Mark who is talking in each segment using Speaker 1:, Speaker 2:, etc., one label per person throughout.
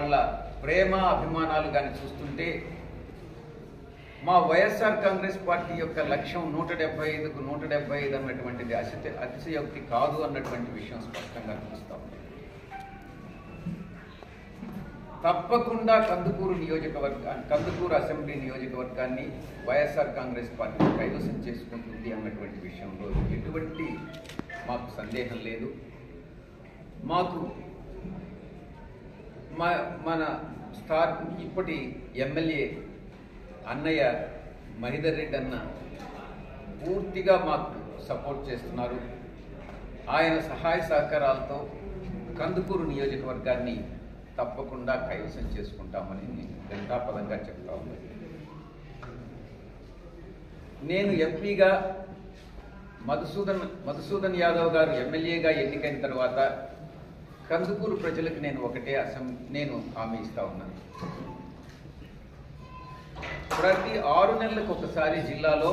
Speaker 1: వాళ్ళ ప్రేమ అభిమానాలు కానీ చూస్తుంటే మా వైఎస్ఆర్ కాంగ్రెస్ పార్టీ యొక్క లక్ష్యం 175కు 175 అన్నటువంటిది అతిశయోక్తి కాదు అన్నటువంటి విషయం స్పష్టంగా చూస్తాం. తప్పకుండా కందుకూరు అసెంబ్లీ నియోజకవర్గాన్ని వైఎస్ఆర్ కాంగ్రెస్ పార్టీ కైవసం చేసుకుంటుంది అన్నటువంటి విషయంలో ఎటువంటి మాకు సందేహం లేదు. మాకు మన ఇప్పటి ఎమ్మెల్యే అన్నయ్య మహిదర్ రెడ్డి అన్న పూర్తిగా మాకు సపోర్ట్ చేస్తున్నారు. ఆయన సహాయ సహకారాలతో కందుకూరు నియోజకవర్గాన్ని తప్పకుండా కైవసం చేసుకుంటామని నేను ఘంటాపదంగా చెప్తా ఉన్నాను. నేను ఎంపీగా మధుసూదన్ యాదవ్ గారు ఎమ్మెల్యేగా ఎన్నికైన తర్వాత కందుకూరు ప్రజలకు నేను హామీ ఇస్తా ఉన్నాను. ప్రతి 6 నెలలకు ఒకసారి జిల్లాలో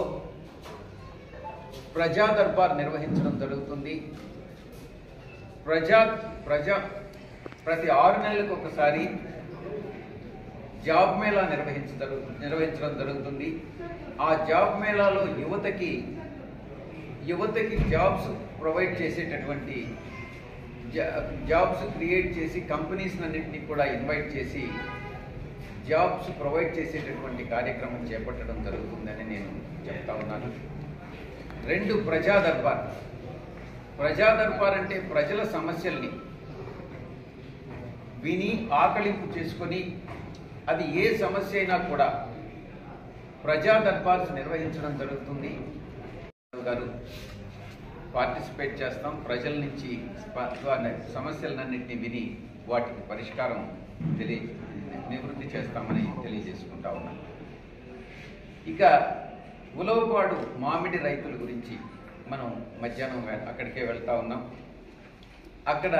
Speaker 1: ప్రజా దర్బార్ నిర్వహించడం జరుగుతుంది. ప్రతి 6 నెలలకు ఒకసారి జాబ్ మేళా నిర్వహించడం జరుగుతుంది. ఆ జాబ్ మేళాలో యువతకి జాబ్స్ ప్రొవైడ్ చేసేటటువంటి జాబ్స్ క్రియేట్ చేసి కంపెనీస్ అన్నింటినీ కూడా ఇన్వైట్ చేసి జాబ్స్ ప్రొవైడ్ చేసేటటువంటి కార్యక్రమం చేపట్టడం జరుగుతుందని నేను చెప్తా ఉన్నాను. 2 ప్రజా దర్బార్ అంటే ప్రజల సమస్యల్ని విని ఆకలింపు చేసుకొని అది ఏ సమస్య అయినా కూడా ప్రజా దర్బార్స్ నిర్వహించడం జరుగుతుంది. గారు పార్టిసిపేట్ చేస్తాం. ప్రజల నుంచి సమస్యలన్నింటినీ విని వాటికి పరిష్కారం నివృత్తి చేస్తామని తెలియజేసుకుంటా ఉన్నాం. ఇక ఉలవపాడు మామిడి రైతుల గురించి మనం మధ్యాహ్నం అక్కడికే వెళ్తా ఉన్నాం. అక్కడ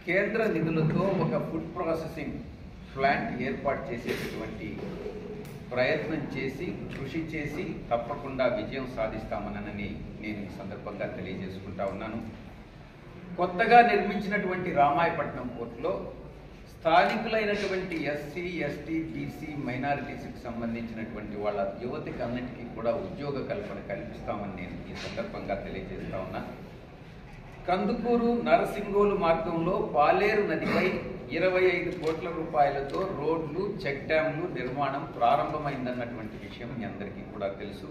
Speaker 1: కేంద్ర నిధులతో ఒక ఫుడ్ ప్రాసెసింగ్ ప్లాంట్ ఏర్పాటు చేసేటటువంటి ప్రయత్నం చేసి కృషి చేసి తప్పకుండా విజయం సాధిస్తామనని నేను ఈ సందర్భంగా తెలియజేసుకుంటా ఉన్నాను. కొత్తగా నిర్మించినటువంటి రామాయపట్నం పోర్టులో స్థానికులైనటువంటి ఎస్సీ, ఎస్టీ, బీసీ, మైనారిటీస్కి సంబంధించినటువంటి వాళ్ళ యువతకి అన్నిటికీ కూడా ఉద్యోగ కల్పన కల్పిస్తామని నేను ఈ సందర్భంగా తెలియజేస్తా ఉన్నా. కందుకూరు నరసింగోలు మార్గంలో పాలేరు నదిపై 25 కోట్ల రూపాయలతో రోడ్లు, చెక్ డ్యాంలు నిర్మాణం ప్రారంభమైందన్నటువంటి విషయం మీ అందరికీ కూడా తెలుసు.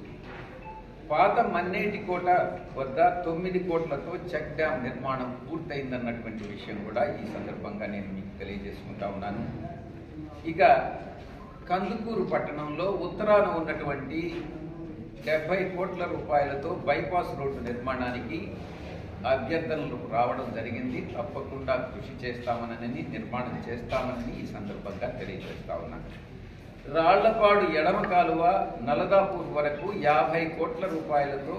Speaker 1: పాత మన్నేటి కోట వద్ద 9 కోట్లతో చెక్ డ్యాం నిర్మాణం పూర్తయిందన్నటువంటి విషయం కూడా ఈ సందర్భంగా నేను మీకు తెలియజేసుకుంటా ఉన్నాను. ఇక కందుకూరు పట్టణంలో ఉత్తరాన ఉన్నటువంటి 70 కోట్ల రూపాయలతో బైపాస్ రోడ్డు నిర్మాణానికి అభ్యర్థనలు రావడం జరిగింది. తప్పకుండా కృషి చేస్తామనని, నిర్మాణం చేస్తామని ఈ సందర్భంగా తెలియజేస్తా ఉన్నాను. రాళ్లపాడు ఎడమ కాలువ నలదాపూర్ వరకు 50 కోట్ల రూపాయలతో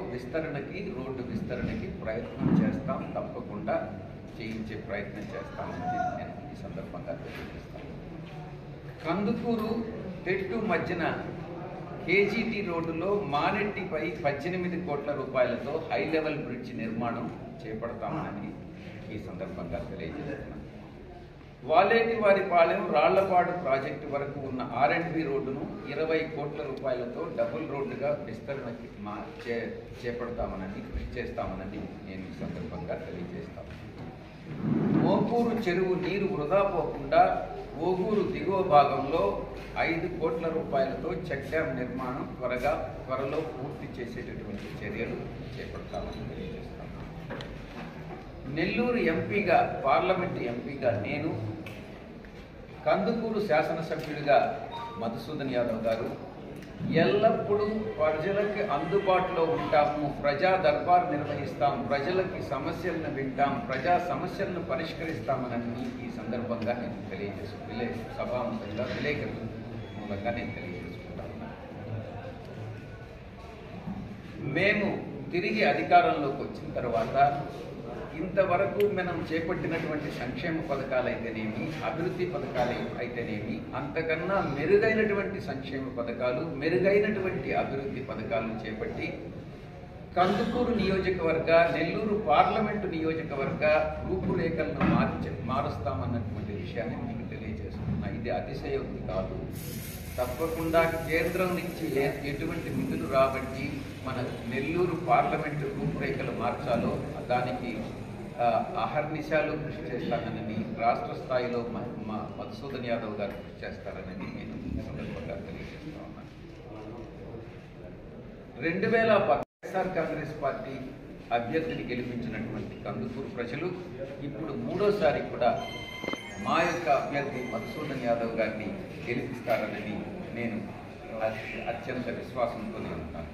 Speaker 1: రోడ్డు విస్తరణకి ప్రయత్నం చేస్తాం. తప్పకుండా చేయించే ప్రయత్నం చేస్తామని నేను ఈ సందర్భంగా తెలియజేస్తాను. కందుకూరు తెట్టు మధ్యన కేజీటీ రోడ్డులో మానెట్టిపై 18 కోట్ల రూపాయలతో హై లెవెల్ బ్రిడ్జ్ నిర్మాణం చేపడతామని ఈ సందర్భంగా తెలియజేస్తున్నాను. వాలేటివారిపాలెం రాళ్లపాడు ప్రాజెక్టు వరకు ఉన్న R&B రోడ్డును 20 కోట్ల రూపాయలతో డబుల్ రోడ్డుగా విస్తరణకి చేపడతామని కృషి చేస్తామని నేను ఈ సందర్భంగా తెలియజేస్తాను. మోపూరు చెరువు నీరు వృధా పోకుండా ఓగూరు దిగువ భాగంలో 5 కోట్ల రూపాయలతో చెక్ డ్యాం నిర్మాణం త్వరలో పూర్తి చేసేటటువంటి చర్యలు చేపడతామని తెలియజేస్తాను. నెల్లూరు ఎంపీగా, పార్లమెంటు ఎంపీగా నేను, కందుకూరు శాసనసభ్యుడిగా మధుసూదన్ యాదవ్ గారు ఎల్లప్పుడూ ప్రజలకి అందుబాటులో ఉంటాము. ప్రజా దర్బార్ నిర్వహిస్తాం, ప్రజలకి సమస్యలను వింటాం, ప్రజా సమస్యలను పరిష్కరిస్తామని ఈ సందర్భంగా నేను సభాముఖంగా విలేకరుల మూలంగా నేను తెలియజేసుకుంటాను. మేము తిరిగి అధికారంలోకి వచ్చిన తర్వాత ఇంతవరకు మనం చేపట్టినటువంటి సంక్షేమ పథకాలు అయితేనేమి, అభివృద్ధి పథకాలు అయితేనేమి, అంతకన్నా మెరుగైనటువంటి సంక్షేమ పథకాలు, మెరుగైనటువంటి అభివృద్ధి పథకాలను చేపట్టి కందుకూరు నియోజకవర్గ, నెల్లూరు పార్లమెంటు నియోజకవర్గ రూపురేఖలను మారుస్తామన్నటువంటి విషయాన్ని మీకు తెలియజేస్తున్నాను. అనేటువంటిది అతిశయోక్తి కాదు. తప్పకుండా కేంద్రం నుంచి ఎటువంటి నిధులు రాబట్టి మన నెల్లూరు పార్లమెంటు రూపురేఖలు మార్చాలో దానికి అహర్నిశాలు కృషి చేస్తానని రాష్ట్ర స్థాయిలో మా మధుసూదన్ యాదవ్ గారు కృషి చేస్తారని నేను సందర్భంగా తెలియజేస్తా ఉన్నాను. 2010 వైఎస్ఆర్ కాంగ్రెస్ పార్టీ అభ్యర్థిని గెలిపించినటువంటి కందుకూరు ప్రజలు ఇప్పుడు మూడోసారి కూడా మా యొక్క అభ్యర్థి మధుసూదన్ యాదవ్ గారిని గెలిపిస్తారని నేను అత్యంత విశ్వాసంతోనే ఉంటాను.